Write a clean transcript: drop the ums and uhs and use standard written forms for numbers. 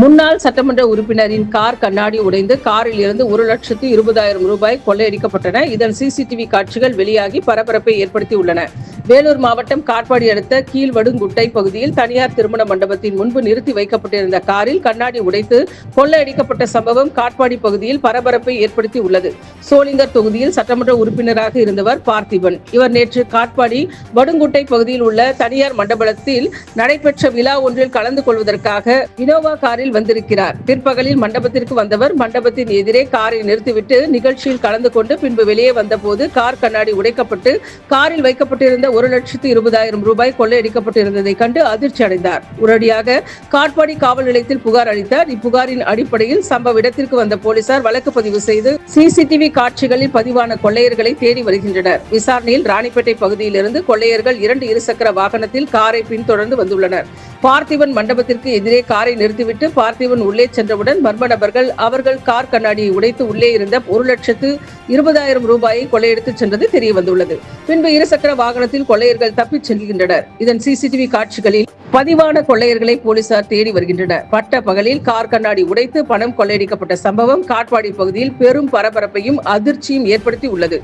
முன்னாள் சட்டமன்ற உறுப்பினரின் கார் கண்ணாடி உடைந்து காரில் இருந்து 1,20,000 ரூபாய் கொள்ளையடிக்கப்பட்டன. இதன் சிசிடிவி காட்சிகள் வெளியாகி பரபரப்பை ஏற்படுத்தியுள்ளன. வேலூர் மாவட்டம் காட்பாடி அடுத்த கீழ்வடுங்குட்டை பகுதியில் தனியார் திருமண மண்டபத்தின் முன்பு நிறுத்தி வைக்கப்பட்டிருந்த காரில் கண்ணாடி உடைத்து கொள்ளையடிக்கப்பட்ட சம்பவம் காட்பாடி பகுதியில் பரபரப்பை ஏற்படுத்தி உள்ளது. சோளிங்கர் தொகுதியில் சட்டமன்ற உறுப்பினராக இருந்தவர் பார்த்திபன். இவர் நேற்று காட்பாடி வடுங்குட்டை பகுதியில் உள்ள தனியார் மண்டபத்தில் நடைபெற்ற விழா ஒன்றில் கலந்து கொள்வதற்காக இனோவா காரில் வந்திருக்கிறார். பிற்பகலில் மண்டபத்திற்கு வந்தவர் மண்டபத்தின் எதிரே காரை நிறுத்திவிட்டு நிகழ்ச்சியில் கலந்து கொண்டு பின்பு வெளியே வந்தபோது கார் கண்ணாடி உடைக்கப்பட்டு காரில் வைக்கப்பட்டிருந்த 1,20,000 ரூபாய் கொள்ளையடிக்கப்பட்டிருந்ததை கண்டு அதிர்ச்சி அடைந்தார். உடனடியாக காட்பாடி காவல் நிலையத்தில் புகார் அளித்தார். இப்புகாரின் அடிப்படையில் சம்பவ இடத்திற்கு வந்த போலீசார் வழக்கு பதிவு செய்து சிசிடிவி காட்சிகளில் பதிவான கொள்ளையர்களை தேடி வருகின்றனர். விசாரணையில் ராணிப்பேட்டை பகுதியிலிருந்து கொள்ளையர்கள் 2 இருசக்கர வாகனத்தில் காரை பின்தொடர்ந்து வந்துள்ளனர். பார்த்திபன் மண்டபத்திற்கு எதிரே காரை நிறுத்திவிட்டு பார்த்திபன் உள்ளே சென்றவுடன் மர்ம நபர்கள் அவர்கள் கார் கண்ணாடியை உடைத்து உள்ளே இருந்த 1,20,000 ரூபாயை கொள்ளையடித்து சென்றது தெரியவந்துள்ளது. பின்பு இருசக்கர வாகனத்தில் கொள்ளையர்கள் தப்பிச் செல்கின்றனர். இதன் சிசிடிவி காட்சிகளில் பதிவான கொள்ளையர்களை போலீசார் தேடி வருகின்றனர். பட்ட பகலில் கார் கண்ணாடி உடைத்து பணம் கொள்ளையடிக்கப்பட்ட சம்பவம் காட்பாடி பகுதியில் பெரும் பரபரப்பையும் அதிர்ச்சியும் ஏற்படுத்தி உள்ளது.